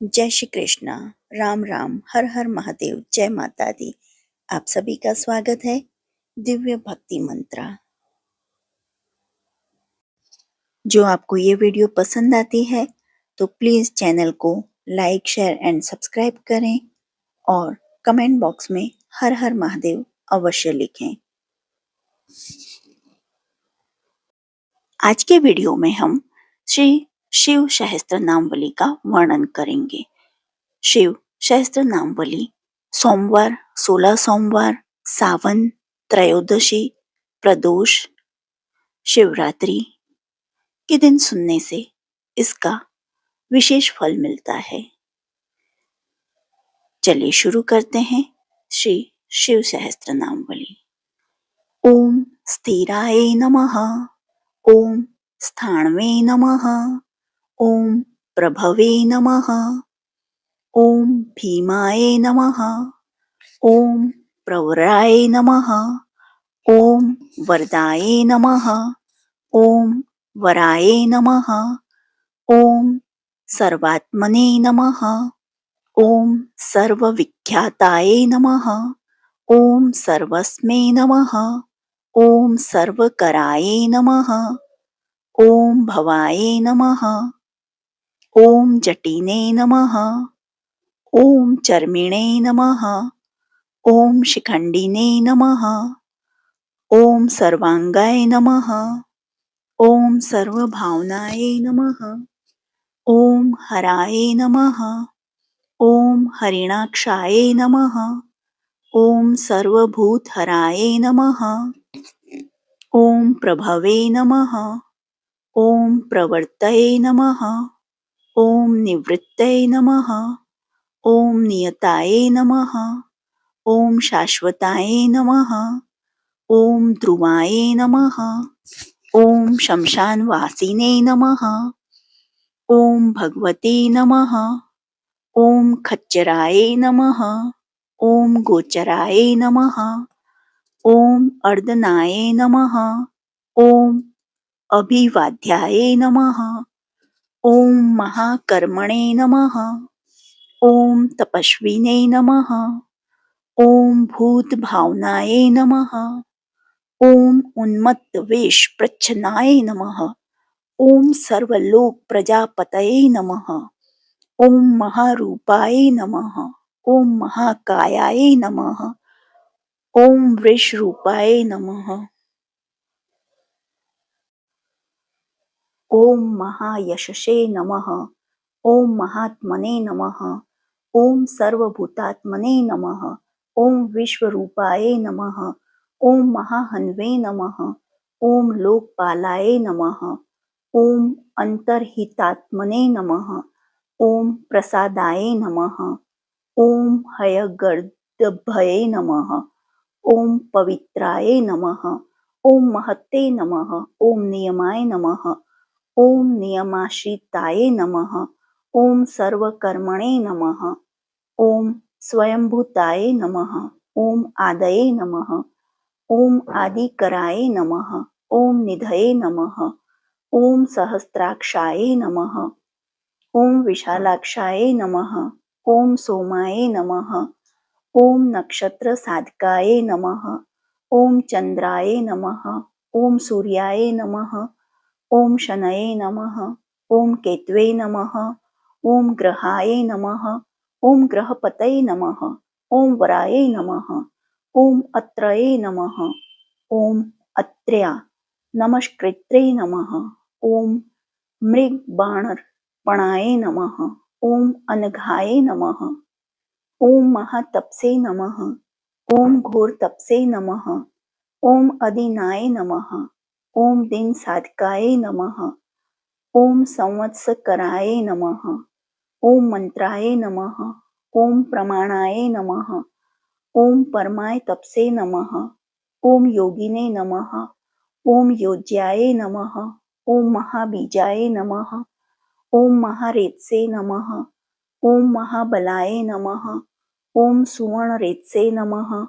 जय श्री कृष्णा। राम राम, हर हर महादेव, जय माता दी। आप सभी का स्वागत है दिव्य भक्ति मंत्रा। जो आपको ये वीडियो पसंद आती है तो प्लीज चैनल को लाइक, शेयर एंड सब्सक्राइब करें और कमेंट बॉक्स में हर हर महादेव अवश्य लिखें। आज के वीडियो में हम श्री शिव सहस्त्र नामवली का वर्णन करेंगे। शिव सहस्त्र नामवली सोमवार, 16 सोमवार, सावन, त्रयोदशी, प्रदोष, शिवरात्रि के दिन सुनने से इसका विशेष फल मिलता है। चलिए शुरू करते हैं श्री शिव सहस्त्र नामवली। ओम स्थिराय नमः, ओम स्थाणवे नमः, ओम प्रभवे नमः, ओम भीमाय नमः, ओम प्रवराय नमः, ओम वरदाय नमः, ओम वराय नमः, ओम सर्वात्मने नमः, ओम सर्वविख्याताय नमः, ओम सर्वस्मै नमः, ओम सर्वकराय नमः, ओम भवाय नमः, ओम जटिने नमः, ओम चर्मिणे नमः, ओम शिखंडिने नमः, ओम सर्वांगाय नमः, ओम सर्वभावनाय नमः, ओम हराय नमः, ओम हरिणाक्षाय नमः, ओम सर्वभूतहराय नमः, ओम प्रभवे नमः, ओम प्रवर्तये नमः, ओम निवृत्तये नमः, ओम नियताय नमः, ओम शाश्वताय नमः, ओम ध्रुवाय नमः, ओम शमशानवासिने नमः, ओम भगवते नमः, ओम खच्चराय नमः, ओम गोचराय नमः, ओम अर्दनाय नमः, ओम अभिवाद्याय नमः, ओम महाकर्मणे नमः, ओम तपस्विने नमः, ओम भूत भावनाय नमः, ओम उन्मत्त वेश प्रच्छनाय नमः, ओम सर्वलोक प्रजापतये नमः, ओम महारूपाय नमः, ओम महाकायाय नमः, ओम वृषरूपाय नमः, ओम महायशसे नमः, ओम महात्मने नमः, ओम सर्वभूतात्मने नमः, ओम विश्वरूपाय नमः, ओम महाहन्वे नमः, ओम लोकपालाय नमः, ओम अंतर्हितात्मने नमः, ओम प्रसादाय नमः, ओम हयगर्दभये नमः, ओम पवित्राय नमः, ओम महते नमः, ओम नियमाय नमः, ओम नियमाश्रिताय नमः, ओम सर्वकर्मणे नमः, ओम स्वयंभूताय नमः, ओम आदये नमः, ओम आदिकराय नमः, ओम निधये नमः, ओम सहस्राक्षाय नमः, ओम विशालाक्षाय नमः, ओम सोमाय नमः, ओम नक्षत्र साधकाय नमः, ओम चंद्राय नमः, ओम सूर्याय नमः, ओम शनये नमः, ओम केतवे नमः, ओम ग्रहाय नमः, ओम ग्रहपतये नमः, ओम वराय नमः, ओम अत्रये नमः, ओम अत्र्या नमस्कृत्रे नमः, ओम मृगबाणर्पणाय नमः, ओम अनघाय नमः, ओम महातपसे नमः, ओम घोरतपसे नमः, ओम अदीनाय नमः, ओम दिन साधकाय नमः, ओम संवत्सकराय नमः, ओम मंत्राय नमः, ओम प्रमाणाय नमः, ओम परमाय तपसे नमः, ओम योगिने नमः, ओम योज्याय नमः, ओम महाबीजाय नमः, ओम महारेतसे नमः, ओम महाबलाय नमः, ओम सुवर्णरेतसे नमः,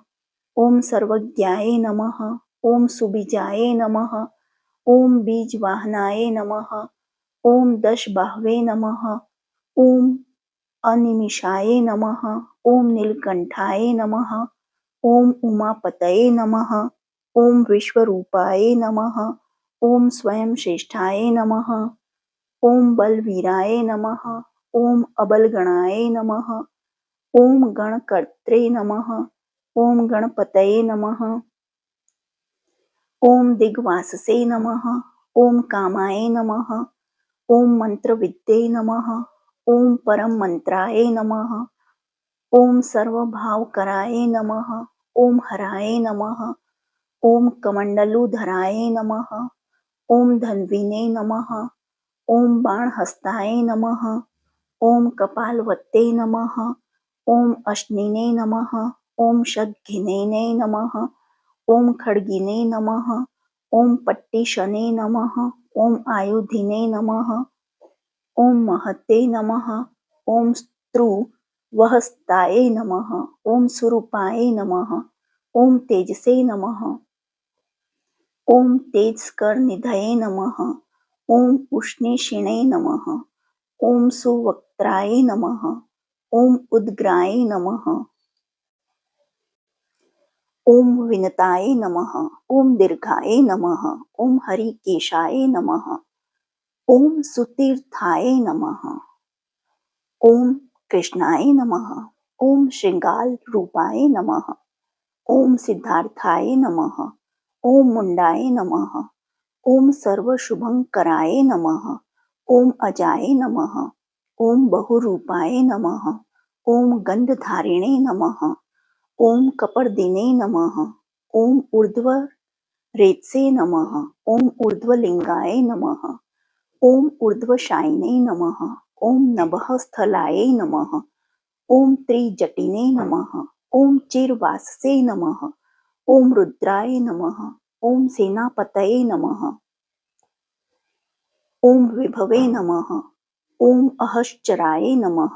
ओम सर्वज्ञाय नमः, ओम सुबीजाय नमः, ओम बीजवाहनाय नमः, ओम दशबाहवे नमः, ओम अनिमिषाय नमः। ॐ नीलकण्ठाय नमः। ॐ उमापतये नमः। ॐ विश्वरूपाय नमः। ॐ स्वयं श्रेष्ठाय नमः। ॐ बलवीराय नमः। ॐ अबलगणाय नमः। ॐ गणकर्त्रे नमः। ॐ गणपतये नमः। ॐ दिग्वाससे नमः। ॐ कामाय नमः। ॐ मंत्रविद्ये नमः। ॐ परम मंत्राय नमः। ॐ सर्वभावकराय नमः। ॐ हराय नमः। ॐ कमण्डलुधराय नमः। ॐ धन्विने नमः। ॐ बाणहस्ताय नमः। ॐ कपालवत्ते नमः। ॐ अश्निने नमः। ॐ शतघ्निने नमः। ॐ खड्गिने नमः। ॐ पट्टिशने नमः। ॐ आयुधिने नमः। ॐ महते नमः। ॐ स्त्रुवहस्ताय नमः। ॐ सुरूपाय नमः। ॐ तेजसे नमः। ॐ तेजस्करनिधये नमः। ॐ उष्णेशिणे नमः। ॐ सुवक्त्राय नमः। ॐ उद्ग्राय नमः। ॐ विनताय नमः। ॐ दीर्घाय नमः। ॐ हरिकेशाय नमः। ॐ सुतीर्थाय नमः। ॐ कृष्णाय नमः। ॐ श्रृंगार रूपाय नमः। ॐ सिद्धार्थाय नमः। ॐ मुंडाय नमः। ॐ सर्वशुभंकराय नमः। ॐ अजाय नमः। ॐ बहुरूपाय नमः। ॐ गंधधारिणे नमः। ॐ कपर्दिने नमः। ॐ ऊर्ध्वरेतसे नमः। ॐ ऊर्ध्वलिंगाय नमः। ॐ ऊर्ध्वशायिने नमः। ॐ नभःस्थलाय नमः। ॐ त्रिजटिने नमः। ॐ चिरवाससे नमः। ॐ रुद्राय नमः। ॐ सेनापतये नमः। ॐ विभवे नमः। ॐ अहश्चराय नमः।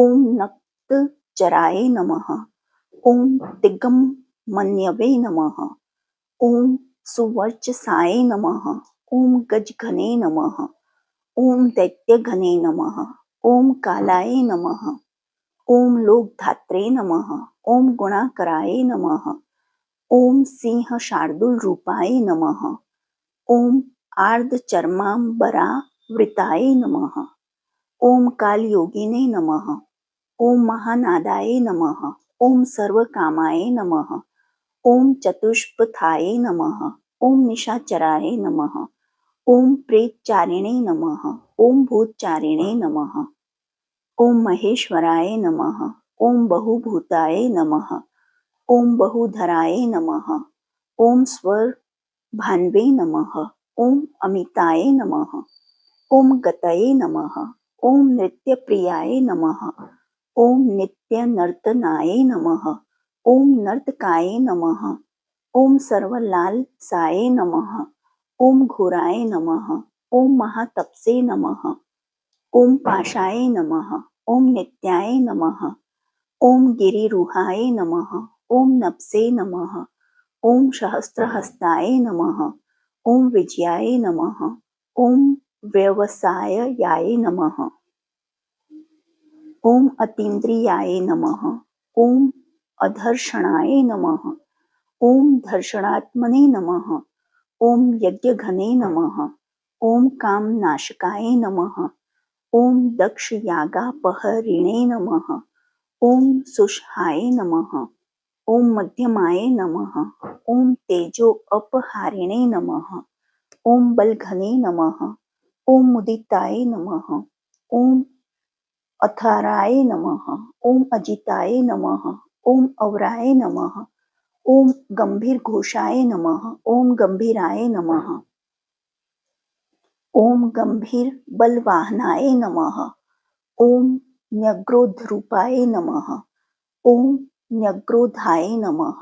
ॐ नक्तचराय नमः। ॐ तिग्मन्यवे नमः। ॐ सुवर्चसाय नमः। ॐ गजघने नमः। ॐ दैत्यघने नमः। ॐ कालाय नमः। ॐ लोकधात्रे नमः। ॐ गुणाकराय नमः। ॐ सिंहशार्दूलरूपाय नमः। ॐ आर्धचर्माम्बरावृताय नमः। ॐ कालयोगिने नमः। ॐ महानादाय नमः। ॐ सर्वकामाय नमः। ॐ चतुष्पथाय नमः। ॐ निशाचराय नमः। ॐ प्रेतचारिणे नमः। ॐ भूतचारिणे नमः। ॐ महेश्वराय नमः। ॐ बहुभूताय नमः। ॐ बहुधराय नमः। ॐ स्वरभान्वे नमः। ॐ अमिताय नमः। ॐ गतये नमः। ॐ नृत्यप्रियाय नमः। ॐ नित्यनर्तनाय नमः। ॐ नर्तकाय नमः। ॐ सर्वलालसाय नमः। ॐ घोराय नमः। ॐ महातपसे नमः। ॐ पाशाय नमः। ॐ नित्याय नमः। ॐ गिरिरूहाय नमः। ॐ नपसे नमः। ॐ सहस्रहस्ताय नमः। ॐ विजयाय नमः। ॐ व्यवसायाय नमः। ॐ अतीन्द्रियाय नमः। ॐ अधर्षणाय नमः। ॐ धर्षणात्मने नमः। ॐ यज्ञघने नमः। ॐ कामनाशकाय नमः। ॐ दक्षयागापहरिणे नमः। ॐ सुषहाय नमः। ॐ मध्यमाय नमः। ॐ तेजो अपहारिणे नमः। ॐ बलघने नमः। ॐ मुदिताय नमः। ॐ अथाराय नमः। ॐ अजिताय नमः। ॐ अवराय नमः। ॐ गंभीरघोषाय नमः। ॐ गंभीराय नमः। ॐ गंभीरबलवाहनाय नमः। ॐ न्यग्रोधरूपाय नमः। ॐ न्यग्रोधाय नमः।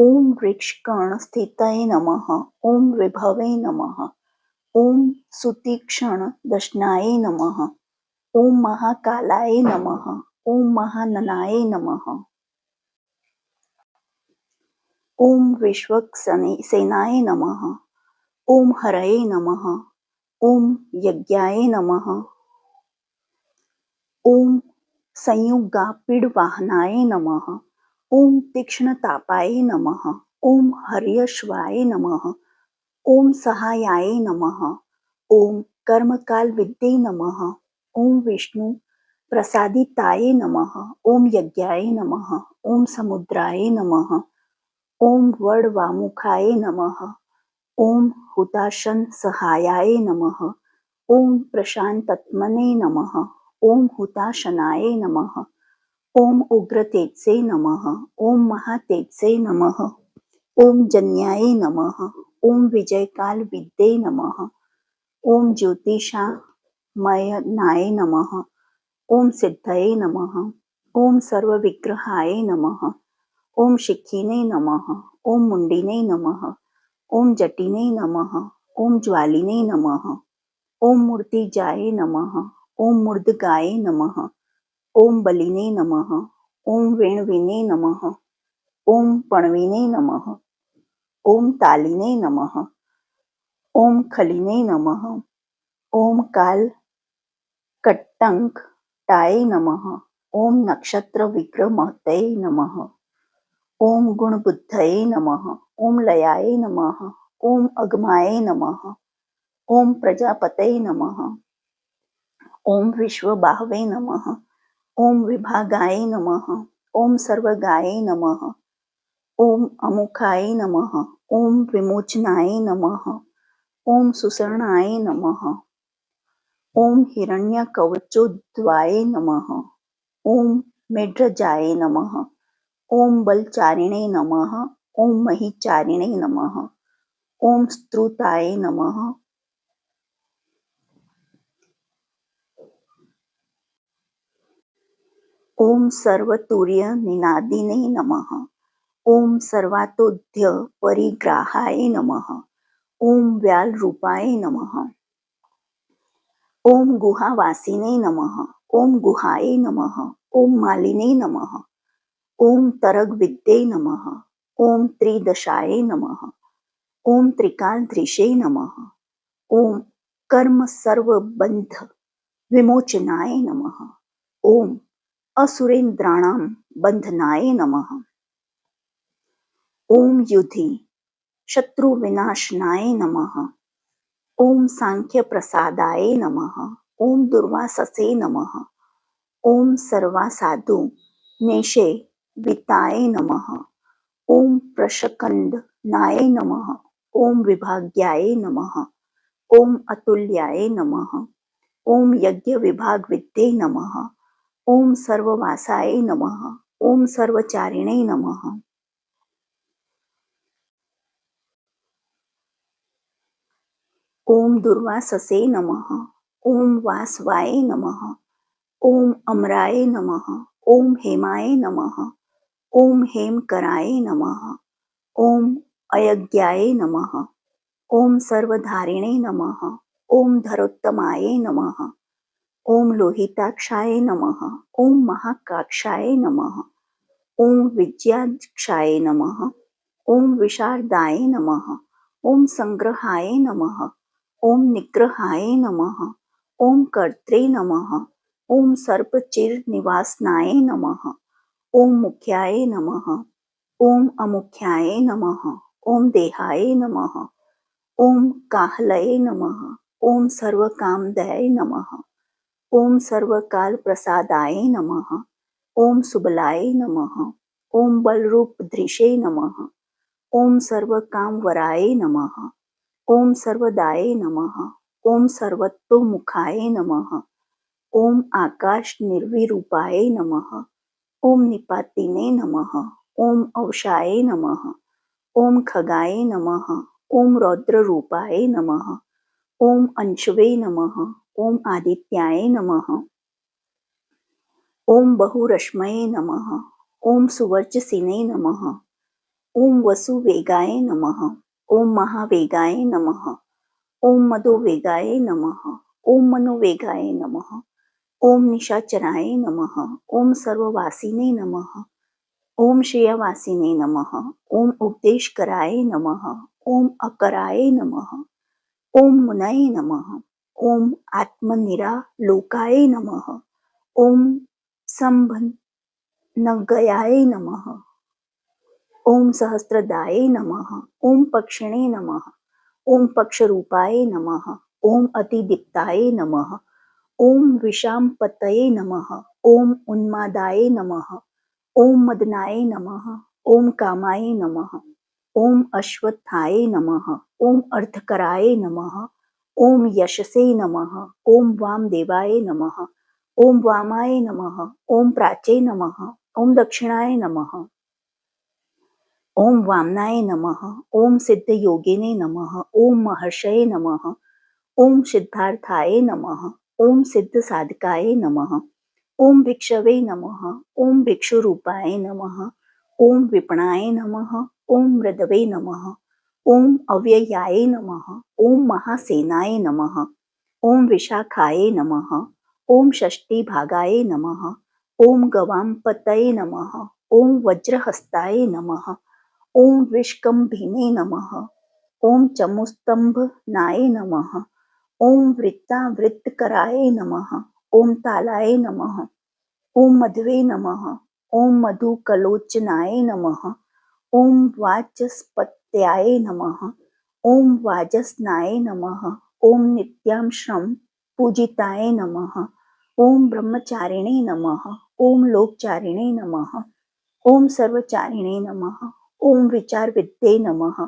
ॐ वृक्षकर्णस्थिताय नमः। ॐ विभवे नमः। ॐ सुतीक्ष्णदर्शनाय नमः। ॐ महाकालाय नमः। ॐ महाननाय नमः। ॐ विश्वक्सेनाय नमः। ॐ हरये नमः। ॐ यज्ञाय नमः। ॐ संयुगापीडवाहनाय नमः। ओम तीक्ष्णतापाय नमः। ओम हर्यश्वाय नमः। ओम सहायाय नमः। ओम कर्मकाल विद्ये नमः। ओम विष्णु प्रसादिताय नमः। ओम यज्ञाय नमः। ओम समुद्राय नमः। ओम वडवामुखाय नमः। ओम हुताशन सहायाय नमः। ओम प्रशांतत्मने नमः। ओम हुताशनाय नमः। ओम उग्रतेजसे नमः। ओम महातेजसे नमः। ओम जन्याय नमः। ओम विजयकाल विद्ये नमः। ओम ज्योतिषामयनाय नमः। ओम सिद्धये नमः। ओम सर्वविग्रहाय नमः। ओम शिखिने नमः। ओम मुंडिने नमः। ओम जटिने नमः। ओम ज्वालिने नमः। ओम मूर्तिजाय नमः। ओम मूर्धगाय नमः। ओम बलिने नमः। ओम वेणवीने नमः। ओम पणवीने नमः। ओम तालिने नमः। ओम खलिने नमः। ओम काल कट्टंकटाय नमः। ओम नक्षत्र विक्रमहतये नमः। ओम गुणबुद्धये नमः। ओम लयाय नमः। ओम अगमाय नमः। ओम प्रजापतये नमः। ओम विश्वबाहवे नमः। ओम विभागाय नमः। ओम सर्वगाय नमः। ओम अमुखाय नमः। ओम विमोचनाय नमः। ओम सुसरणाय नमः। ओम हिरण्यकवचोद्वाय नमः। ओम मेढ्रजाय नमः। ओम बलचारिणे नमः। ओम महिचारिणे नमः। ओम स्तुताय नमः। ओम सर्वतुर्य निनादिने नमः। ओम सर्वातोध्य परिग्राहाय नमः। ओम व्याल रूपाय नमः। ओम गुहावासिने नमः। ओम गुहाय नमः। ओम मालिने नमः। ओम तरगविद्ये नमः। ओम त्रिदशाय नमः। ओम त्रिकालधृषे नमः। ओम कर्म सर्वबंध विमोचनाय नमः। ओम असुरेन्द्राणां बंधनाय नमः। ओम युधि शत्रुविनाशनाय नमः। ओम सांख्य प्रसादाय नमः। ओम दुर्वाससे नमः। ओम सर्वासाधु नेशे विताय नमः। ओम प्रशकंदनाय नमः। ओम विभाग्याय नमः। ओम अतुल्याय नमः। ओम यज्ञ विभाग विद्ये नमः। ओम सर्ववासाय नमः। ओम सर्वचारिणे नमः। ओम दुर्वाससे नमः। ओम वासवाय नमः। ओम अमराय नमः। ओम हेमाय नमः। ओम हेमकराय नमः। ओम अयज्ञाय नमः। ओम सर्वधारिणे नमः। ओम धरोत्तमाय नमः। ओम लोहिताक्षाय नमः। ओम महाकाक्षाय नमः। ओम विज्ञाक्षाय नमः। ओम विशारदाय नमः। ओम संग्रहाय नमः। ओम निग्रहाय नमः। ओम कर्त्रे नमः। ओम सर्पचिरनिवासनाय नमः। ओम मुख्याय नमः। ओम अमुख्याय नमः। ओम देहाय नमः। ओम काहलये नमः। ओम सर्वकामदये नमः। ओम सर्वकालप्रसादाय नमः। ओम सुबलाय नमः। ओम बलरूपधृषे नमः। ओम सर्वकामवराय नमः। ओम सर्वदाय नमः। ओम सर्वतोमुखाय नमः। ओम आकाश निर्विरूपाय नमः। ओम निपातिने नमः। ओम अवशाय नमः। ओम खगाय नमः। ओम रौद्ररूपाय नमः। ओम अंशवे नमः। ओम आदित्याय नमः। ओम बहुरश्मये नमः। ओम सुवर्चसिने नमः। ओम वसुवेगाय नमः। ओम महावेगाय नमः। ओम मदोवेगाय नमः। ओम मनोवेगाय नमः। ओम निशाचराय नमः। ओम सर्ववासिने नमः। ओम श्रेयवासिने नमः। ओम उपदेशकराय नमः। ओम अकराय नमः। ओम मुनये नमः। ओम आत्मनिरालोकाय नमः। ओम संभनगयाय नमः। ओम सहस्त्रदाय नमः। ओम पक्षिणे नमः। ओम पक्षरूपाय नमः। ओम अतिदीप्ताय नमः। ओम विशाम्पतये नमः। ओम उन्मादाय नमः। ओम मदनाय नमः। ओम कामाय नमः। ओम अश्वत्थाय नमः। ओम अर्थकराय नमः। ओम यशसे नमः। ओम वामदेवाय नमः। ओम वामाय नमः। ओम प्राचे नमः। ओम दक्षिणाय नमः। ओम वामनाय नमः। ओम सिद्धयोगिने नमः। ओम महर्षये नमः। ओम सिद्धार्थाय नमः। ओम सिद्धसाधकाय नमः। ओम भिक्षवे नमः। ओम भिक्षुरूपाय नमः। ओम विपणाय नमः। ओम मृदवे नमः। ओम अव्ययाय नमः। ओम महासेनाय नमः। ओम विशाखाय नमः। ओम षष्टिभागाय नमः। ओम गवाम्पतये नमः। ओम वज्रहस्ताय नमः। ओम विष्कम्भिने नमः। ओम चमुस्तंभनाय नमः। ओम वृत्तावृत्तकराय नमः। ओम तालाय नमः। ओम मध्वे नमः। ओम मधुकलोचनाय नमः। ओम वाचस्पत्याय नमः। ओम वाजस्नाय नमः। ओम नित्याश्रम पूजिताय नमः। ओम ब्रह्मचारिणे नमः। ओम लोकचारिणे नमः। ओम सर्वचारिणे नमः। ओम विचारविद्ये नमः।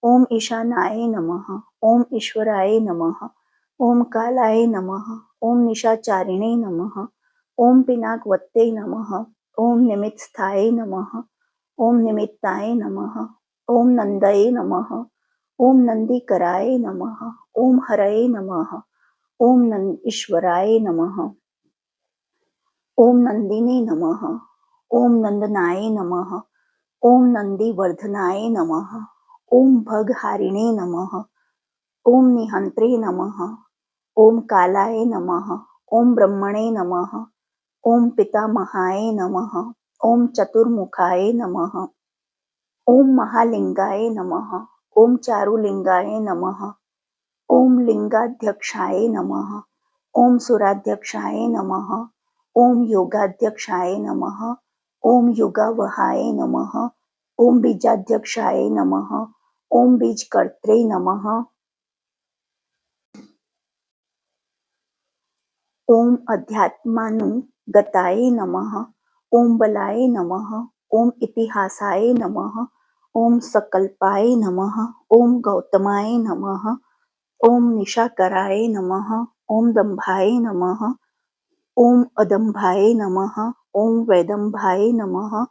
ओम ईशानाय नमः। ओम ईश्वराय नमः। ओम कालाय नमः। ओम निशाचारिणे नमः। ओम पिनाकवत्ते नमः। ओम निमित्स्थाय नमः। ओम निमित्ताय नमः। ओम नंदये नमः। ओम नंदीकराय नमः। ओम हरये नमः। ओम ईश्वराय नमः। ओम नंदिने नमः। ओम नंदनाय नमः। ओम नंदीवर्धनाय नमः। ओम भगहारिणे नमः। ओम निहंत्रे नमः। ओम कालाय नमः। ओम ब्रह्मणे नमः। ओम पितामहाय नमः। ओम चतुर्मुखाय नमः। ओम महालिंगाय नमः। ओम चारुलिंगाय नमः। ओम लिंगाध्यक्षाय नमः। ओम सुराध्यक्षाय नमः। ओम योगाध्यक्षाय नमः। ओम युगावहाय नमः। ओम बीजाध्यक्षाय नमः। ओम बीजकर्त्रे नमः। ओम अध्यात्मानुगताय नमः। ओम बलाय नमः। ओम इतिहासाय नमः। ओम सकल्पाय नमः। ओम गौतमाय नमः। ओम निशाकराय नमः। ओम दंभाय नमः। ओम अदंभाय नमः। ओम वैदंभाय नमः।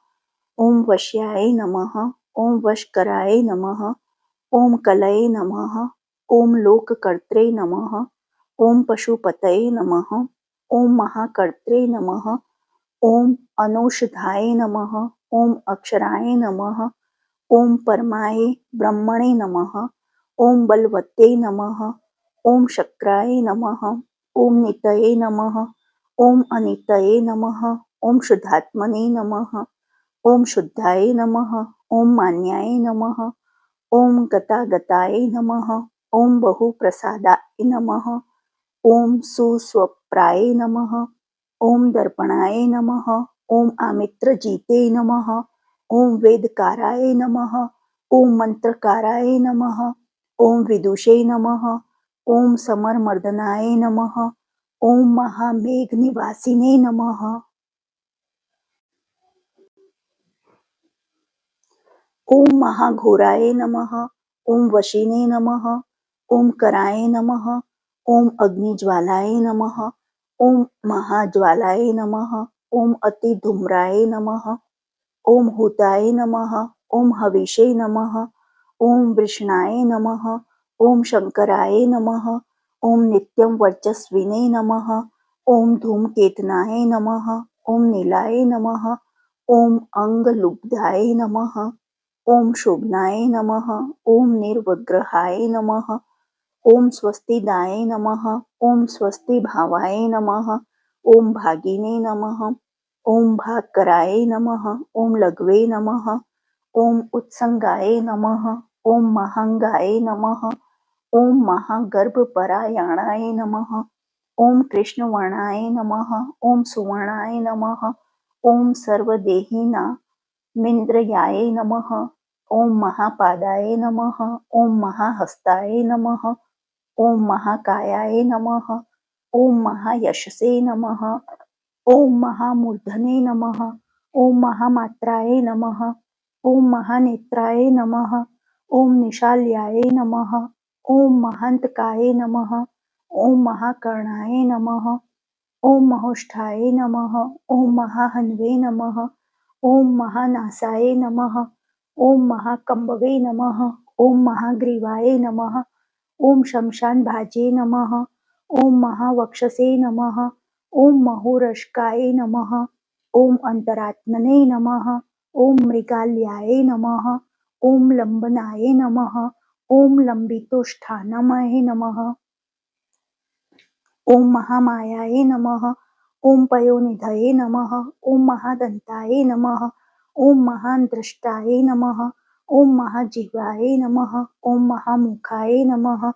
ओम वश्याय नमः। ओम वशकराय नमः। ओम कलये नमः। ओम लोककर्त्रे नमः। ओम पशुपतये नमः। ओम महाकर्त्रे नमः। ओम अनौषधाय नमः। ओम अक्षराय नमः। ओम परमाय ब्रह्मणे नमः। ओम बलवते नमः। ओम शक्राय नमः। ओम नितये नमः। ओम अनितये नमः। ओम शुद्धात्मने नमः। ओम शुद्धाय नमः। ओम मान्याय नमः। ओम गतागताय नमः। ओम बहुप्रसादाय नमः। ओम सुस्वप्राय नमः। ओम दर्पणाय नमः। ओम आमित्रजीते नमः। ओम वेदकाराय नमः। ओम मंत्रकाराय नमः। ओम विदुषे नमः। ओम समरमर्दनाय नमः। ओम महामेघनिवासिने नमः। ओम महाघोराय नमः। ओम वशिने नमः। ओम कराय नमः। ओम अग्निज्वालाय नमः। ओम महाज्वालाय नमः। ओम अतिधूम्राय नमः। ओम हुताय नमः। ओम हविषे नमः। ओम वृषणाय नमः। ओम शंकराय नमः। ओम नित्यं वर्चस्विने नमः। ओम धूमकेतनाय नमः। ओम नीलाय नमः। ओम अंगलुब्धाय नमः। ओम शोभनाय नमः। ओम निर्वग्रहाय नमः। ओम स्वस्तिदाय नमः। ओम स्वस्तिभावाय नमः। ओम भागिने नमः। ओम भागकराय नमः। ओम लघवे नमः। ओम उत्संगाय नमः। ओम महांगाय नमः। ओम महागर्भपरायणाय नमः। ओम कृष्णवर्णाय नमः। ओम सुवर्णाय नमः। ओम सर्वदेहिनामिन्द्रियाय नमः। ओम महापादाय नमः। ओम महाहस्ताय नमः। ओम महाकायाय नमः। ओम महायशसे नमः। ओम महामूर्धने नमः। ओम महामात्राय नमः। ओम महानेत्राय नमः। ओम निशाल्याय नमः। ओम महान्तकाय नमः। ओम महाकर्णाय नमः। ओम महोष्ठाय नमः। ओम महाहन्वे नमः। ओम महानासाय नमः। ओम महाकंबवे नमः। ओम महाग्रीवाय नमः। ओम शमशानभाजे नमः। ओम महावक्षसे नमः। ओम महोरष्काय नमः। ओम अंतरात्मने नमः। ओम मृगाल्याय नमः। ओम लंबनाय नमः। ओम लंबितोष्ठानमय नमः। ओम महामायाय नमः। ओम पयोनिधये नमः। ओम महादन्ताय नमः। ओम महानदृष्टाय नमः। ओम महाजिह्वाय नमः। ओम महामुखाय नमः।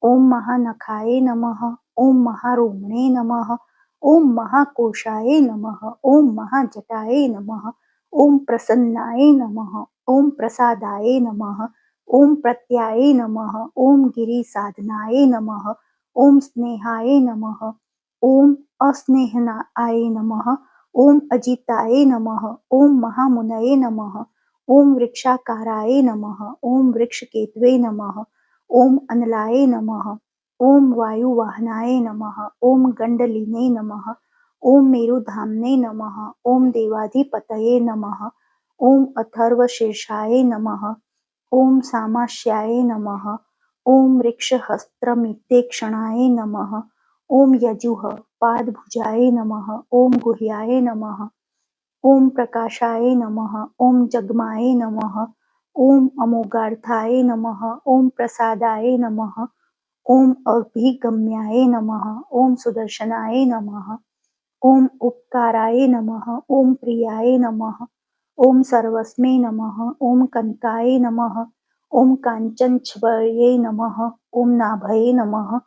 ओम महानखाय नमः। ओम महारोमणे नमः। ओम महाकोशाय नमः। ओम महाजटाय नमः। ओम प्रसन्नाय नमः। ओम प्रसादाय नमः। ओम प्रत्याय नमः। ओम गिरिसाधनाय नमः। ओम स्नेहाय नमः। ओम अस्नेहनाय नमः। ओम अजिताय नमः। ओम महामुनये नमः। ओम वृक्षाकाराय नमः। ओम वृक्षकेतवे नमः। ओम अनलाय नमः। ओम वायुवाहनाय नमः। ओम गंडलिने नमः। ओम मेरुधाम्ने नमः। ओम देवाधिपतये नमः। ओम अथर्वशीर्षाय नमः। ओम सामाश्याय नमः। ओम वृक्षहस्त्रमित्यक्षणाय नमः। ओम यजुः पादभुजाय नमः। ओम गुह्याय नमः। ओम प्रकाशाय नमः। ओम जगमाय नमः। ओम अमोघार्थाय नमः। ओम प्रसादाय नमः। ओम अभिगम्याय नमः। ओम सुदर्शनाय नमः। ओम उपकाराय नमः। ओम प्रियाय नमः। ओम सर्वस्मै नमः। ओम कनकाय नमः। ओम काञ्चनच्छवये नमः। ओम नाभये नमः।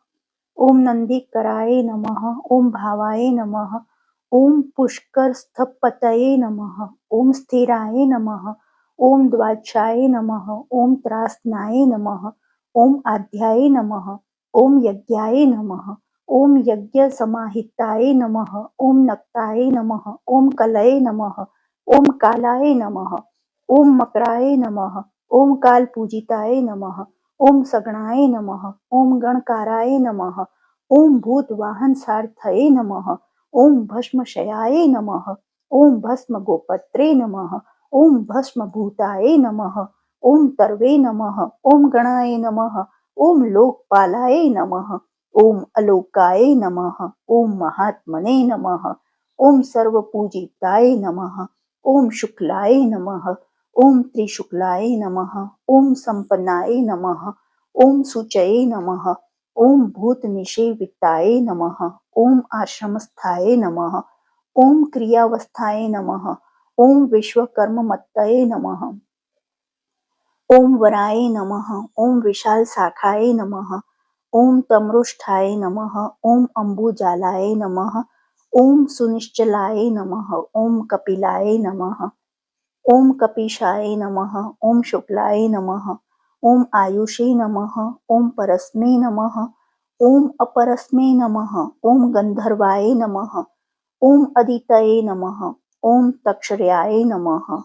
ओम नंदीकराय नमः। ओम भावाय नमः। ओम पुष्करस्थपतये नमः। ओम स्थिराय नमः। ओम द्वादशाय नमः। ओम त्रासनाय नमः। ओम आध्याय नमः। ओम यज्ञाय नमः। ओम यज्ञसमाहिताय नमः। ओम नक्ताय नमः। ओम कलये नमः। ओम कालाय नमः। ओम मकराय नमः। ओम कालपूजिताय नमः। ओम सगणाय नमः। ओम गणकाराय नमः। ओम भूतवाहन सारथये नमः। ओम भस्मशयाय नमः। ओम भस्म गोपत्रे नमः। ओम भस्म भूताय नमः। ओम सर्वे नमः। ओम गणाय नमः। ओम लोकपालाय नमः। ओम अलोकाय नमः। ओम महात्मने नमः। ओम सर्वपूजिताय नमः। ओम शुक्लाय नमः। ओम त्रिशुक्लाय नमः। ओम संपन्नाय नमः। ओम शुचये नमः। ओम भूतनिषेविताय नमः। ओम आश्रमस्थाय नमः। ओम क्रियावस्थाय नमः। ओम विश्वकर्ममत्तये नमः। ओम वराय नमः। ओम विशाल शाखाय नमः। ओम तमरुष्ठाय नमः। ओम अम्बुजालाय नमः। ओम सुनिश्चलाय नमः। ओम कपिलाय नमः। ओम कपीशाय नमः। ओम शुक्लाय नमः। ओम आयुषे नमः। ओम परस्मै नमः। ओम अपरस्मै नमः। ओम गंधर्वाय नमः। ओम अदितये नमः। ओम तक्षर्याय नमः।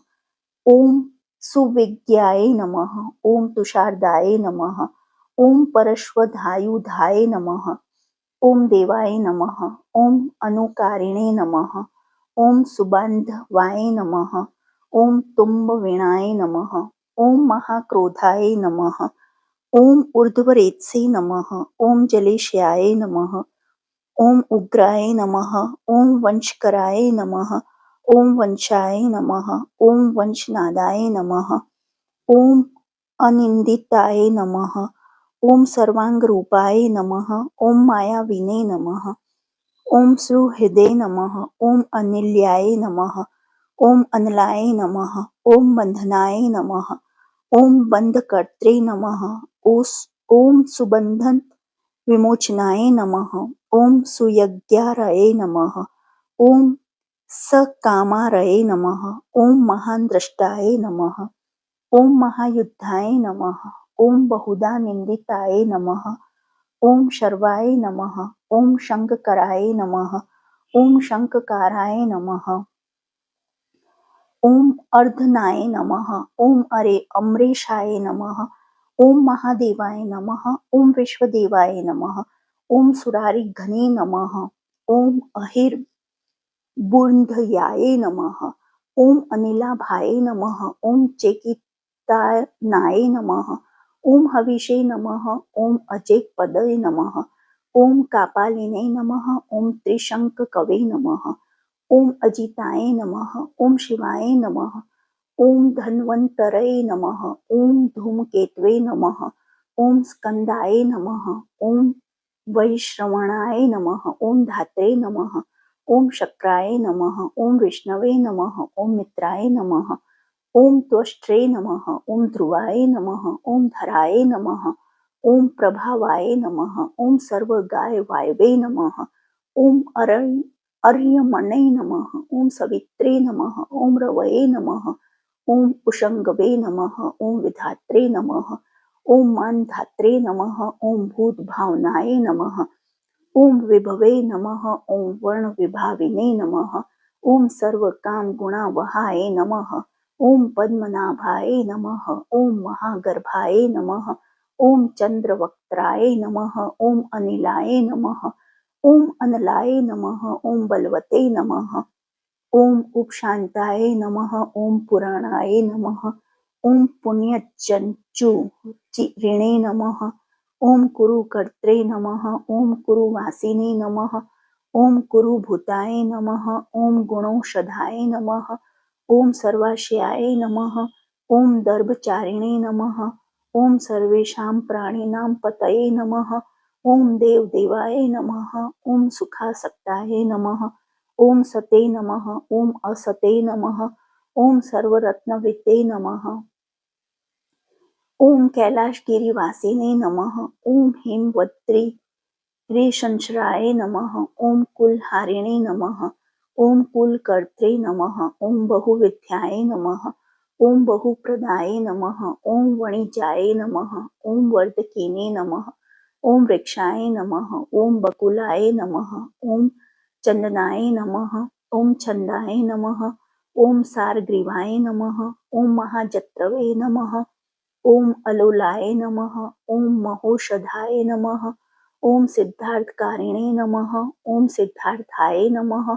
ओम सुविज्ञाय नमः। ओम तुषारदाय नमः। ओम परश्वधायुधाय नमः। ओम देवाय नमः। ओम अनुकारिणे नमः। ओम सुबन्धवाय नमः। ओम तुम्बवीणाय नमः। ओम महाक्रोधाय नमः। ओम ऊर्ध्वरेतसे नमः। ओम जलेशयाय नमः। ओम उग्राय नमः। ओम वंशकराय नमः। ओम वंशाय नमः। ओम वंशनादाय नमः। ओम अनिंदिताय नमः। ओम सर्वांगरूपाय नमः। ओम मायाविने नमः। ओम सुहृदे नमः। ओम अनिल्याय नमः। ओम अनलाय नमः। ओम बंधनाय नमः। ओम बंधकर्त्रे नमः। ओम सुबंधन विमोचनाय नमः। ॐ सुयज्ञारये नमः। ॐ सकामारये नमः। ॐ महानद्रष्टाय नमः। ॐ महायुद्धाय नमः। ॐ बहुधा निन्दिताय नमः। ॐ शर्वाय नमः। ॐ शङ्खकराय नमः। ॐ शङ्खकाराय नमः। ॐ अर्धनाय नमः। ॐ अमरेशाय नमः। ॐ महादेवाय नमः। ॐ विश्वदेवाय नमः। ॐ सुरारिघ्ने नमः। ॐ अहिर्बुन्धयाय नमः। ॐ अनिलाभाय नमः। ॐ चेकितानाय नमः। ॐ हविषे नमः। ॐ अजेकपदये नमः। ॐ कापालिने नमः। ॐ त्रिशङ्ककवे नमः। ॐ अजिताय नमः। ॐ शिवाय नमः। ॐ धन्वन्तरये नमः। ॐ धूमकेतवे नमः। ॐ स्कन्दाय नमः। ॐ वैश्रवणाय नमः। ॐ धात्रे नमः। ॐ शक्राय नमः। ॐ विष्णवे नमः। ॐ मित्राय नमः। ॐ त्वष्ट्रे नमः। ॐ ध्रुवाय नमः। ॐ धराय नमः। ॐ प्रभावाय नमः। ॐ सर्वगाय वायवे नमः। ॐ अर्यमणे नमः। ॐ सवित्रे नमः। ॐ रवये नमः। ॐ उषङ्गवे नमः। ॐ विधात्रे नमः। ॐ मानधात्रे नमः। ॐ भूतभावनाय नमः। ॐ विभवे नमः। ॐ वर्णविभाविने नमः। ॐ सर्वकामगुणावहाय नमः। ॐ पद्मनाभाय नमः। ॐ महागर्भाय नमः। ॐ चन्द्रवक्त्राय नमः। ॐ अनिलाय नमः। ॐ अनलाय नमः। ॐ बलवते नमः। ॐ उपशान्ताय नमः। ॐ पुराणाय नमः। ॐ पुण्यचञ्चूचिरिणे नमः। ॐ कुरुकर्त्रे नमः। ॐ कुरुवासिने नमः। ॐ कुरुभूताय नमः। ॐ गुणौषधाय नमः। ॐ सर्वाशयाय नमः। ॐ दर्भचारिणे नमः। ॐ सर्वेषां प्राणिनां पतये नमः। ॐ देवदेवाय नमः। ॐ सुखासक्ताय नमः। ॐ सते नमः। ॐ असते नमः। ॐ सर्वरत्नविते नमः। ॐ कैलाशगिरिवासिने नमः। ॐ हिमवद्गिरीशंशराय नमः। ॐ कुलहारिणे नमः। ॐ कुलकर्त्रे नमः। ॐ बहुविद्याय नमः। ॐ बहुप्रदाय नमः। ॐ वणिजाय नमः। ॐ वर्धकिने नमः। ॐ वृक्षाय नमः। ॐ बकुलाय नमः। ॐ चन्दनाय नमः। ॐ छन्दाय नमः। ॐ सारग्रीवाय नमः। ॐ महाजत्रवे नमः। ॐ अलोलाय नमः। ॐ महोषधाय नमः। ॐ सिद्धार्थकारिणे नमः। ॐ सिद्धार्थाय नमः।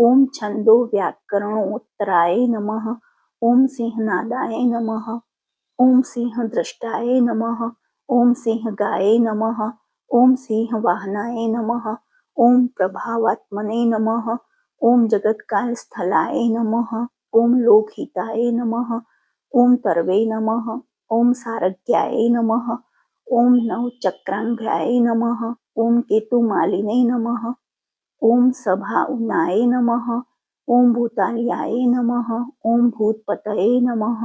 ॐ छन्दो व्याकरणोत्तराय नमः। ॐ सिंहनादाय नमः। ॐ सिंहद्रष्टाय नमः। ॐ सिंहगाय नमः। ॐ सिंहवाहनाय नमः। ॐ प्रभावात्मने नमः। ॐ जगत्कालस्थलाय नमः। ॐ लोकहिताय नमः। ॐ तरवे नमः। ॐ सारग्याय नमः। ॐ नवचक्राङ्गाय नमः। ॐ केतुमालिने नमः। ॐ सभाउनाय नमः। ॐ भूताल्याय नमः। ॐ भूतपतये नमः।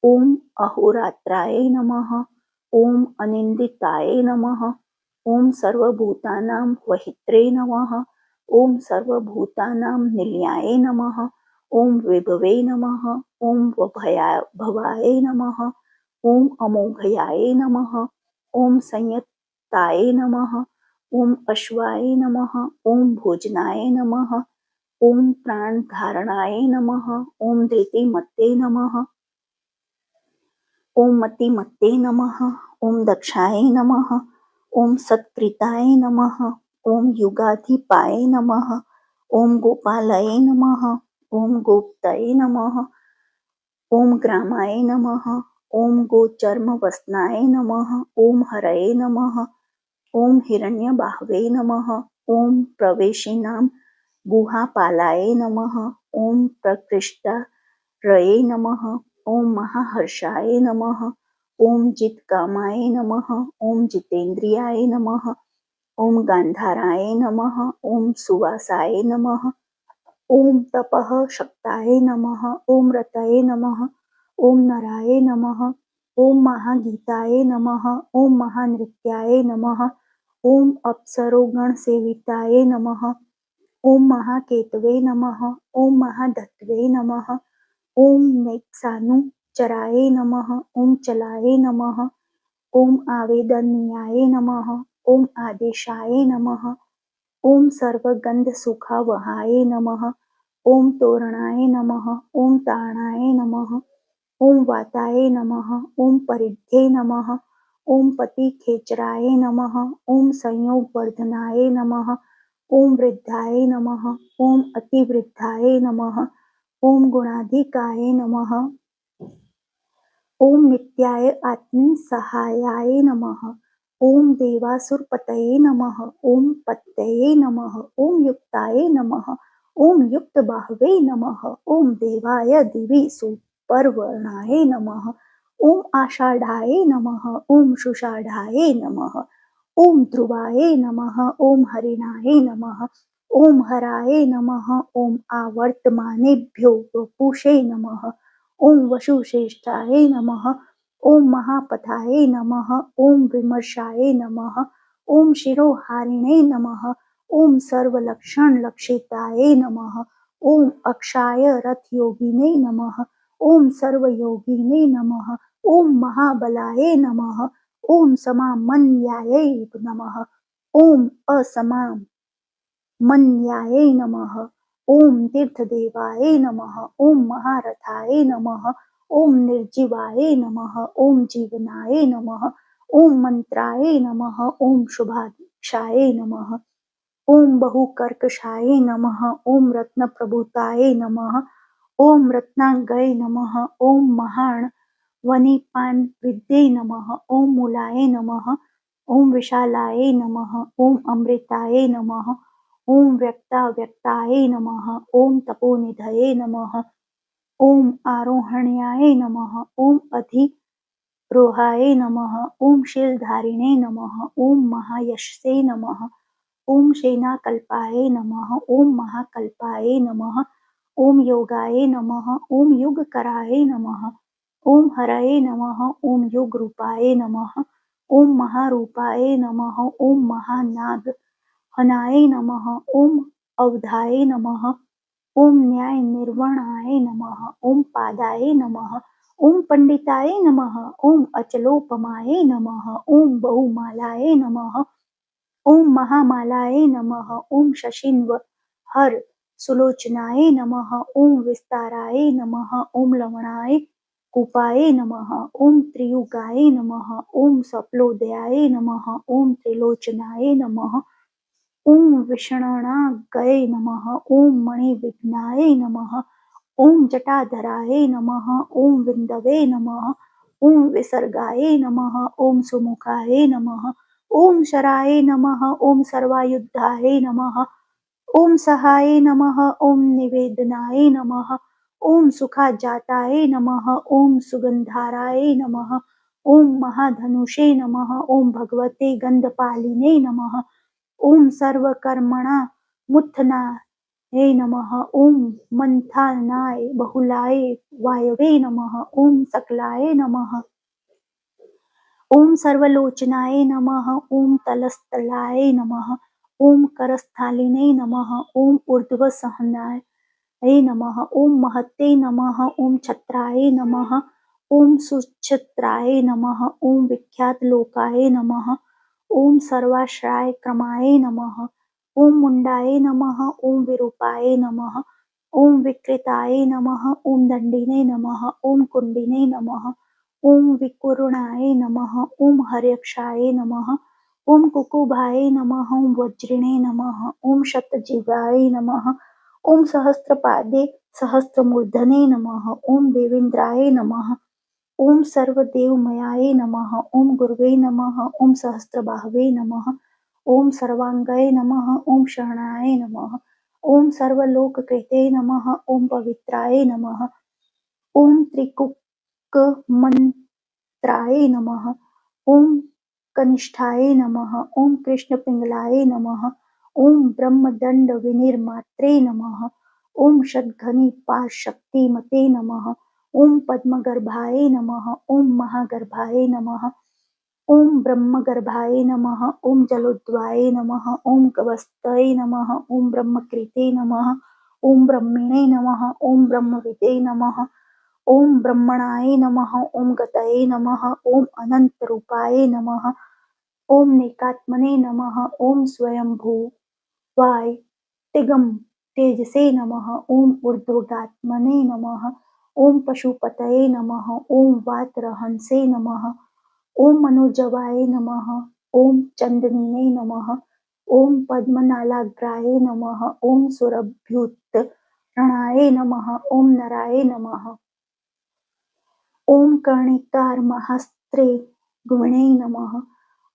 ॐ अहोरात्राय नमः। ॐ अनिन्दिताय नमः। ॐ सर्वभूतानां वहित्रे नमः। ॐ सर्वभूतानां निलयाय नमः। ॐ विभवे नमः। ॐ भवाय नमः। ॐ अमोघयाय नमः। ॐ संयत्ताय नमः। ॐ अश्वाय नमः। ॐ भोजनाय नमः। ॐ प्राणधारणाय नमः। ॐ धृतिमते नमः। ॐ मतिमते नमः। ॐ दक्षाय नमः। ॐ सत्कृताय नमः। ॐ युगाधिपाय नमः। ॐ गोपालये नमः। ॐ गोप्तये नमः। ॐ ग्रामाय नमः। ॐ गोचर्मवसनाय नमः। ॐ हरये नमः। ॐ हिरण्यबाहवे नमः। ॐ प्रवेशिनां गुहापालाय नमः। ॐ प्रकृष्टारये नमः। ॐ महाहर्षाय नमः। ॐ जितकामाय नमः। ॐ जितेन्द्रियाय नमः। ॐ गान्धाराय नमः। ॐ सुवासाय नमः। ॐ तपः शक्ताय नमः। ॐ रतये नमः। ॐ नराय नमः। ॐ महागीताय नमः। ॐ महानृत्याय नमः। ॐ अप्सरो गणसेविताय नमः। ॐ महाकेतवे नमः। ॐ महाधत्वे नमः। ॐ नैत्सानुचराय नमः। ॐ चलाय नमः। ॐ आवेदनीयाय नमः। ॐ आदेशाय नमः। ॐ सर्वगन्धसुखावहाय नमः। ॐ तोरणाय नमः। ॐ तारणाय नमः। ॐ वाताय नमः। ॐ परिध्ये नमः। ॐ पतिखेचराय नमः। ॐ संयोगवर्धनाय नमः। ॐ वृद्धाय नमः। ॐ अतिवृद्धाय नमः। ॐ गुणाधिकाय नमः। ॐ नित्याय आत्मसहायाय नमः। ॐ देवासुरपतये नमः। ॐ पतये नमः। ॐ युक्ताय नमः। ॐ युक्तबाहवे नमः। ॐ देवाय दिवि सुपर्वणाय नमः। ॐ आषाढाय नमः। ॐ सुषाढाय नमः। ॐ ध्रुवाय नमः। ॐ हरिणाय नमः। ॐ हराय नमः। ॐ आवर्तमानेभ्यो वपुषे नमः। ॐ वसुश्रेष्ठाय नमः। ॐ महापथाय नमः। ॐ विमर्शाय नमः। ॐ शिरोहारिणे नमः। ॐ सर्वलक्षणलक्षिताय नमः। ॐ अक्षाय रथयोगिने नमः। ॐ सर्वयोगिने नमः। ॐ महाबलाय नमः। ॐ समामन्याय नमः। ॐ असमामन्याय नमः। ॐ तीर्थदेवाय नमः। ॐ महारथाय नमः। ॐ निर्जीवाय नमः। ॐ जीवनाय नमः। ॐ मंत्राय नमः। ॐ शुभाक्षाय नमः। ॐ बहुकर्कशाय नमः। ॐ रत्नप्रभूताय नमः। ॐ रत्नांगय नमः। ॐ महावनिपानविद्ये नमः। ॐ मूलाय नमः। ॐ विशालाय नमः। ॐ अमृताय नमः। ॐ व्यक्ताव्यक्ताय नमः। ॐ तपोनिधये नमः। ॐ आरोहण्याय नमः। ॐ अधिरोहाय नमः। ॐ शीलधारिणे नमः। ॐ महायशसे नमः। ॐ सेनाकल्पाय नमः। ॐ महाकल्पाय नमः। ॐ योगाय नमः। ॐ युगकराय नमः। ॐ हरये नमः। ॐ योगरूपाय नमः। ॐ महारूपाय नमः। ॐ महानागहनाय नमः। ॐ अवधाय नमः। ॐ न्यायनिर्वणाय नमः। ॐ पादाय नमः। ॐ पंडिताय नमः। ॐ अचलोपमाय नमः। ॐ बहुमालाय नमः। ॐ महामालाय नमः। ॐ शशीन्वहर सुलोचनाय नमः। ॐ विस्ताराय नमः। ॐ लवणाय कूपाय नमः। ॐ त्रियुगाय नमः। ॐ सप्लोदयाय नमः। ॐ त्रिलोचनाय नमः। ॐ विषण्णागये नमः। ॐ मणिविघ्नाय नमः। ॐ जटाधराय नमः। ॐ विन्दवे नमः। ॐ विसर्गाय नमः। ॐ सुमुखाय नमः। ॐ शराय नमः। ॐ सर्वायुधाय नमः। ॐ सहाय नमः। ॐ निवेदनाय नमः। ॐ सुखाजाताय नमः। ॐ सुगन्धाराय नमः। ॐ महाधनुषे नमः। ॐ भगवते गन्धपालिने नमः। ॐ सर्वकर्मणामुत्थानाय नमः। ॐ मन्थनाय बहुलाय वायवे नमः। ॐ सकलाय नमः। ॐ सर्वलोचनाय नमः। ॐ तलस्थलाय नमः। ॐ करस्थालिने नमः। ॐ ऊर्ध्वसहनाय नमः। ॐ महते नमः। ॐ छत्राय नमः। ॐ सुच्छत्राय नमः। ॐ विख्यातलोकाय नमः। ॐ सर्वाश्रयक्रमाय नमः। ॐ मुण्डाय नमः। ॐ विरूपाय नमः। ॐ विकृताय नमः। ॐ दण्डिने नमः। ॐ कुण्डिने नमः। ॐ विकुरुणाय नमः। ॐ हर्यक्षाय नमः। ॐ कुकुभाय नमः। ॐ वज्रिणे नमः। ॐ शतजिह्वाय नमः। ॐ सहस्रपादे सहस्रमूर्धने नमः। ॐ देवेन्द्राय नमः। ॐ सर्वदेवमयाय नमः। ॐ गुरवे नमः। ॐ सहस्रबाहवे नमः। ॐ सर्वाङ्गाय नमः। ॐ शरणाय नमः। ॐ सर्वलोककृते नमः। ॐ पवित्राय नमः। ॐ त्रिकुक्कमन्त्राय नमः। ॐ कनिष्ठाय नमः। ॐ कृष्णपिङ्गलाय नमः। ॐ ब्रह्मदण्डविनिर्मात्रे नमः। ॐ षड्घनीपाशक्तिमते नमः। ॐ पद्मगर्भाय नमः। ॐ महागर्भाय नमः। ॐ ब्रह्मगर्भाय नमः। ॐ जलोद्वाय नमः। ॐ गवस्तये नमः। ॐ ब्रह्मकृते नमः। ॐ ब्रह्मिणे नमः। ॐ ब्रह्मविदे नमः। ॐ ब्रह्मणाय नमः। ॐ गतये नमः। ॐ अनन्तरूपाय नमः। ॐ नेकात्मने नमः। ॐ स्वयंभुवाय तिगं तेजसे नमः। ॐ ऊर्ध्वगात्मने नमः। ॐ पशुपतये नमः। ॐ वातरहंसे नमः। ॐ मनोजवाय नमः। ॐ चंदनिने नमः। ॐ पद्मनालाग्राय नमः। ॐ सुरभ्युत्तरणाय नमः। ॐ नराय नमः। ॐ कर्णिकारमहास्त्रे गुणे नमः।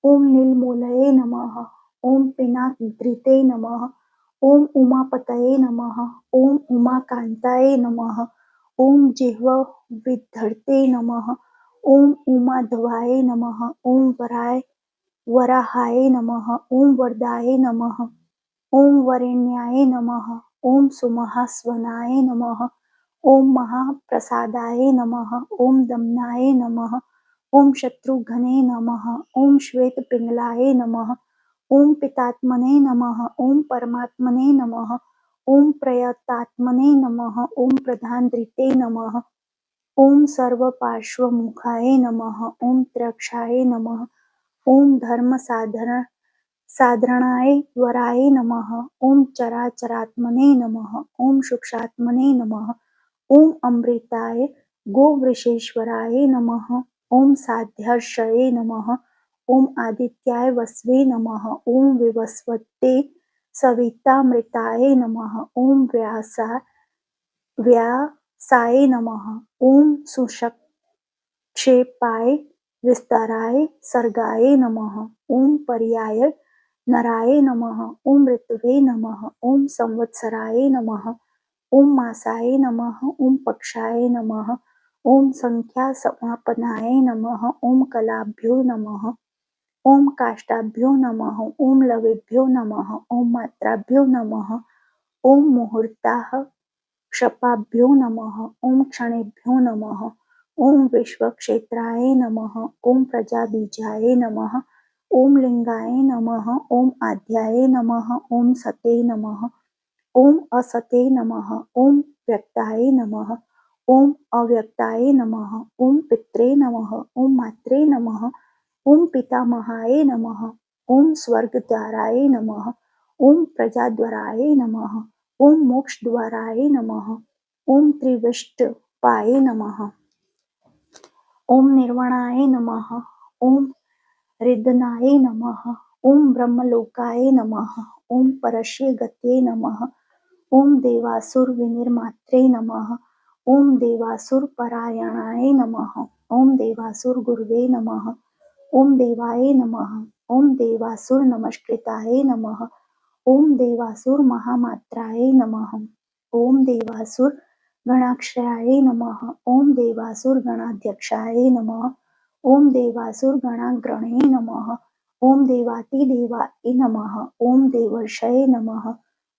ॐ नीलमूलये नमः। ॐ पिनाकधृते नमः। ॐ उमापतये नमः। ॐ उमाकान्ताय नमः। ॐ जिह्वविद्धर्ते नमः। ॐ उमाधवाय नमः। ॐ वराहाय नमः। ॐ वरदाय नमः। ॐ वरेण्याय नमः। ॐ सुमहास्वनाय नमः। ॐ महाप्रसादाय नमः। ॐ दमनाय नमः। ॐ शत्रुघ्ने नमः। ॐ श्वेतपिङ्गलाय नमः। ॐ पितात्मने नमः। ॐ परमात्मने नमः। ॐ प्रयतात्मने नमः। ॐ प्रधानधृते नमः। ॐ सर्वपार्श्वमुखाय नमः। ॐ त्रयक्षाय नमः। ॐ धर्मसाधनाय वराय नमः। ॐ चराचरात्मने नमः। ॐ सूक्ष्मात्मने नमः। ॐ अमृताय गोवृषेश्वराय नमः। ॐ साध्यर्षये नमः। ॐ आदित्याय वस्वे नमः। ॐ विवस्वते सवितामृताय नमः। ॐ व्यासाय नमः। ॐ सुषक्षेपाय विस्ताराय सर्गाय नमः। ॐ पर्याय नराय नमः। ॐ ऋतवे नमः। ॐ संवत्सराय नमः। ॐ मासाय नमः। ॐ पक्षाय नमः। ॐ संख्यासमापनाय नमः। ॐ कलाभ्यो नमः। ॐ काष्ठाभ्यो नमः। ॐ लवेभ्यो नमः। ॐ मात्राभ्यो नमः। ॐ मुहूर्ताः क्षपाभ्यो नमः। ॐ क्षणेभ्यो नमः। ॐ विश्वक्षेत्राय नमः। ॐ प्रजाबीजाय नमः। ॐ लिंगाय नमः। ॐ आद्याय नमः। ॐ सते नमः। ॐ असते नमः। ॐ व्यक्ताय नमः। ॐ अव्यक्ताय नमः। ॐ पित्रे नमः। ॐ मात्रे नमः। ॐ पितामहाय नमः। ॐ स्वर्गद्वाराय नमः। ॐ प्रजाद्वाराय नमः। ॐ मोक्षद्वाराय नमः। ॐ त्रिविष्टपाय नमः। ॐ निर्वाणाय नमः। ॐ रिदनाय नमः। ॐ ब्रह्मलोकाय नमः। ॐ परस्य गतये नमः। ॐ देवासुरविनिर्मात्रे नमः। ॐ देवासुरपरायणाय नमः। ॐ देवासुरगुरवे नमः। ॐ देवाय नमः। ॐ देवासुरनमस्कृताय नमः। ॐ देवासुरमहामात्राय नमः। ॐ देवासुरगणाक्षराय नमः। ॐ देवासुरगणाध्यक्षाय नमः। ॐ देवासुरगणाग्रणे नमः। ॐ देवातिदेवाय नमः। ॐ देवर्षये नमः।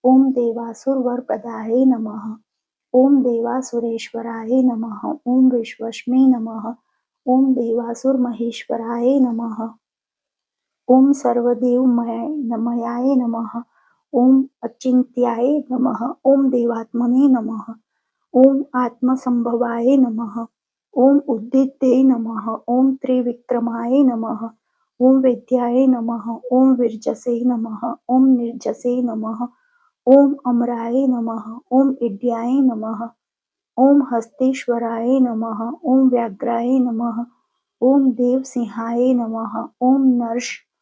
ॐ देवासुरवरप्रदाय नमः। ॐ देवासुरेश्वराय नमः। ॐ विश्वस्मै नमः। ॐ देवासुरमहेश्वराय नमः। ॐ सर्वदेवमयाय नमः। ॐ अचिन्त्याय नमः। ॐ देवात्मने नमः। ॐ आत्मसंभवाय नमः। ॐ उद्दित्ये नमः। ॐ त्रिविक्रमाय नमः। ॐ वेद्याय नमः। ॐ विरजसे नमः। ॐ निर्जसे नमः। ॐ अमराय नमः। ॐ इड्याय नमः। ॐ हस्तेश्वराय नमः। ॐ व्याघ्राय नमः। ॐ देवसिंहाय नमः। ॐ नरषभाय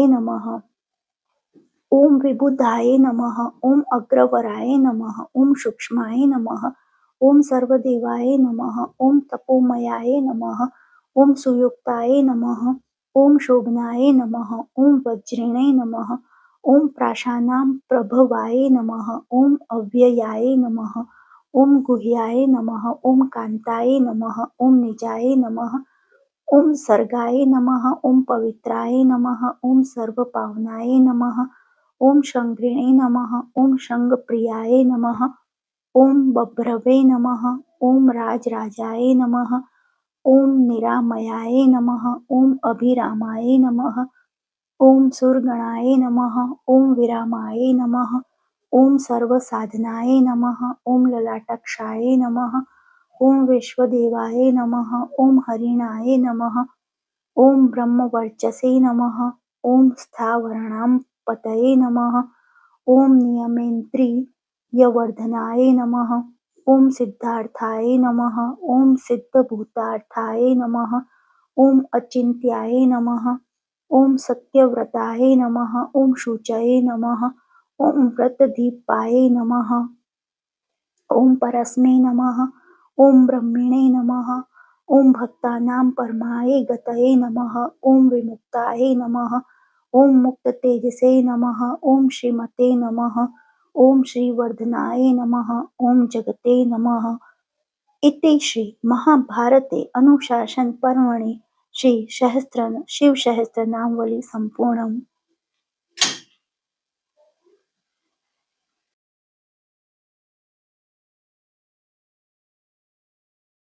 नमः। ॐ विबुधाय नमः। ॐ अग्रवराय नमः। ॐ सूक्ष्माय नमः। ॐ सर्वदेवाय नमः। ॐ तपोमयाय नमः। ॐ सुयुक्ताय नमः। ॐ शोभनाय नमः। ॐ वज्रिणे नमः। ॐ प्राशानां प्रभवाय नमः। ॐ अव्ययाय नमः। ॐ गुह्याय नमः। ॐ कान्ताय नमः। ॐ निजाय नमः। ॐ सर्गाय नमः। ॐ पवित्राय नमः। ॐ सर्वपावनाय नमः। ॐ शङ्करिणे नमः। ॐ शङ्खप्रियाय नमः। ॐ बभ्रवे नमः। ॐ राजराजाय नमः। ॐ निरामयाय नमः। ॐ अभिरामाय नमः। ॐ सुरगणाय नमः। ॐ विरामाय नमः। ॐ सर्वसाधनाय नमः। ॐ ललाटाक्षाय नमः। ॐ विश्वदेवाय नमः। ॐ हरिणाय नमः। ॐ ब्रह्मवर्चसे नमः। ॐ स्थावराणां पतये नमः। ॐ नियमेन्द्रियवर्धनाय नमः। ॐ सिद्धार्थाय नमः। ॐ सिद्धभूतार्थाय नमः। ॐ अचिन्त्याय नमः। ॐ सत्यव्रताय नमः। ॐ शुचये नमः। ॐ व्रतदीपाय नमः। ॐ परस्मै नमः। ॐ ब्रह्मणे नमः। ॐ भक्तानां परमाय गतये नमः। ॐ विमुक्ताय नमः। ॐ मुक्ततेजसे नमः। ॐ श्रीमते नमः। ॐ श्रीवर्धनाय नमः। ॐ जगते नमः। इति श्री महाभारते अनुशासन पर्वणि शिवसहस्रनामावली सम्पूर्णम्।